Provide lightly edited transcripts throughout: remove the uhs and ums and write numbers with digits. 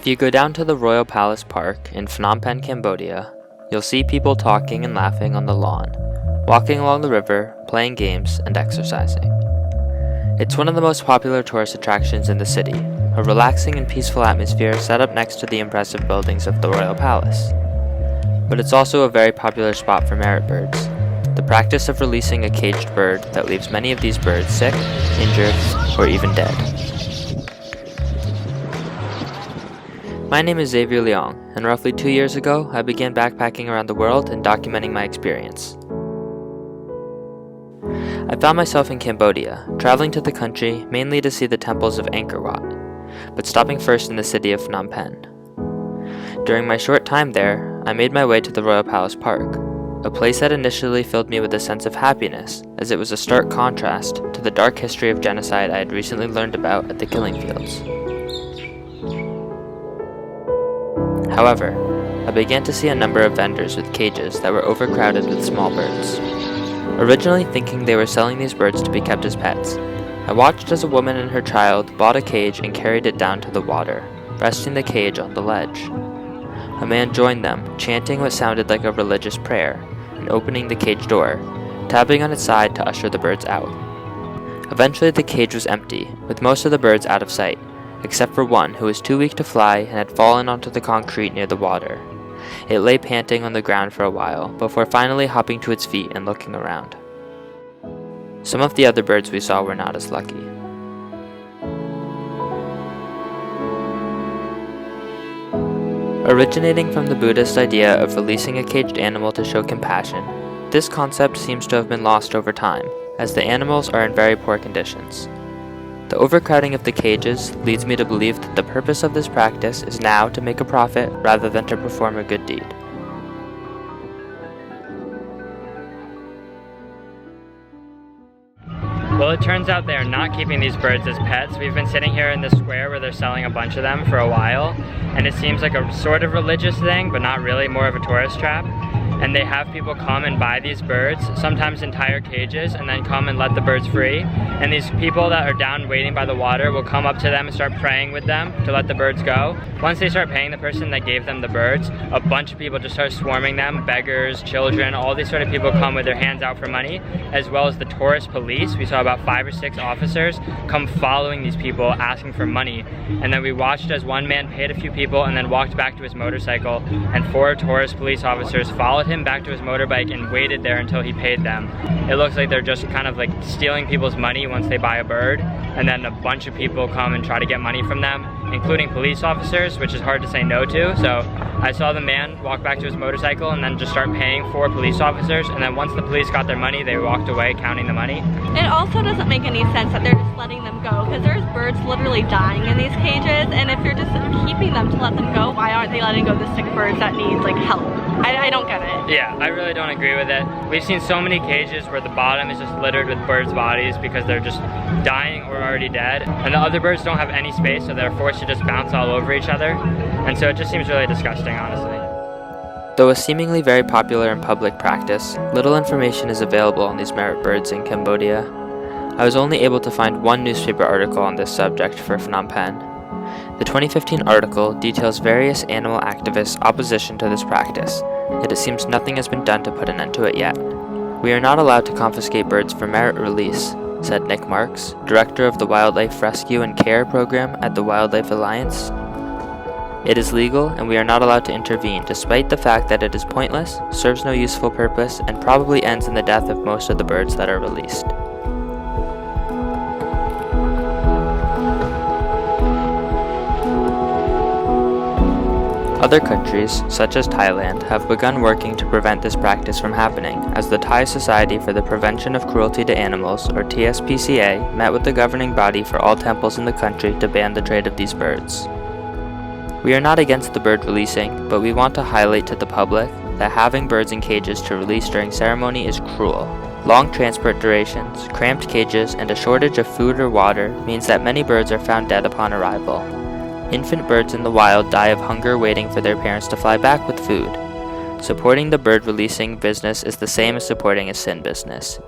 If you go down to the Royal Palace Park in Phnom Penh, Cambodia, you'll see people talking and laughing on the lawn, walking along the river, playing games, and exercising. It's one of the most popular tourist attractions in the city, a relaxing and peaceful atmosphere set up next to the impressive buildings of the Royal Palace. But it's also a very popular spot for merit birds, the practice of releasing a caged bird that leaves many of these birds sick, injured, or even dead. My name is Xavier Leong, and roughly 2 years ago, I began backpacking around the world and documenting my experience. I found myself in Cambodia, traveling to the country mainly to see the temples of Angkor Wat, but stopping first in the city of Phnom Penh. During my short time there, I made my way to the Royal Palace Park, a place that initially filled me with a sense of happiness, as it was a stark contrast to the dark history of genocide I had recently learned about at the killing fields. However, I began to see a number of vendors with cages that were overcrowded with small birds. Originally thinking they were selling these birds to be kept as pets, I watched as a woman and her child bought a cage and carried it down to the water, resting the cage on the ledge. A man joined them, chanting what sounded like a religious prayer, and opening the cage door, tapping on its side to usher the birds out. Eventually the cage was empty, with most of the birds out of sight, except for one who was too weak to fly and had fallen onto the concrete near the water. It lay panting on the ground for a while, before finally hopping to its feet and looking around. Some of the other birds we saw were not as lucky. Originating from the Buddhist idea of releasing a caged animal to show compassion, this concept seems to have been lost over time, as the animals are in very poor conditions. The overcrowding of the cages leads me to believe that the purpose of this practice is now to make a profit rather than to perform a good deed. Well, it turns out they're not keeping these birds as pets. We've been sitting here in the square where they're selling a bunch of them for a while, and it seems like a sort of religious thing, but not really, more of a tourist trap. And they have people come and buy these birds, sometimes entire cages, and then come and let the birds free. And these people that are down waiting by the water will come up to them and start praying with them to let the birds go. Once they start paying the person that gave them the birds, a bunch of people just start swarming them, beggars, children, all these sort of people come with their hands out for money, as well as the tourist police. We saw about 5 or 6 officers come following these people asking for money. And then we watched as one man paid a few people and then walked back to his motorcycle, and 4 tourist police officers followed him back to his motorbike and waited there until he paid them. It looks like they're just kind of like stealing people's money once they buy a bird, and then a bunch of people come and try to get money from them, including police officers, which is hard to say no to. So I saw the man walk back to his motorcycle and then just start paying 4 police officers, and then once the police got their money, they walked away counting the money. It also doesn't make any sense that they're just letting them go, because there's birds literally dying in these cages, and if you're just keeping them to let them go, why aren't they letting go the sick birds that need like help? I don't get it. Yeah, I really don't agree with it. We've seen so many cages where the bottom is just littered with birds' bodies because they're just dying or already dead, and the other birds don't have any space, so they're forced to just bounce all over each other, and so it just seems really disgusting, honestly. Though a seemingly very popular and public practice, little information is available on these merit birds in Cambodia. I was only able to find one newspaper article on this subject for Phnom Penh. The 2015 article details various animal activists' opposition to this practice, yet it seems nothing has been done to put an end to it yet. "We are not allowed to confiscate birds for merit release," said Nick Marks, director of the Wildlife Rescue and Care program at the Wildlife Alliance. "It is legal, and we are not allowed to intervene, despite the fact that it is pointless, serves no useful purpose, and probably ends in the death of most of the birds that are released." Other countries, such as Thailand, have begun working to prevent this practice from happening, as the Thai Society for the Prevention of Cruelty to Animals, or TSPCA, met with the governing body for all temples in the country to ban the trade of these birds. We are not against the bird releasing, but we want to highlight to the public that having birds in cages to release during ceremony is cruel. Long transport durations, cramped cages, and a shortage of food or water means that many birds are found dead upon arrival. Infant birds in the wild die of hunger waiting for their parents to fly back with food. Supporting the bird releasing business is the same as supporting a sin business.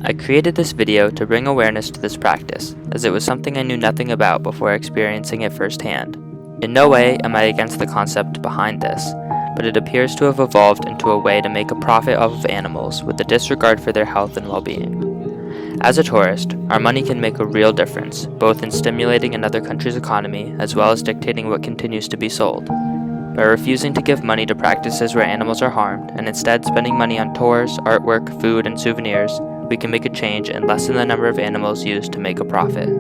I created this video to bring awareness to this practice, as it was something I knew nothing about before experiencing it firsthand. In no way am I against the concept behind this, but it appears to have evolved into a way to make a profit off of animals with a disregard for their health and well-being. As a tourist, our money can make a real difference, both in stimulating another country's economy as well as dictating what continues to be sold. By refusing to give money to practices where animals are harmed and instead spending money on tours, artwork, food, and souvenirs, we can make a change and lessen the number of animals used to make a profit.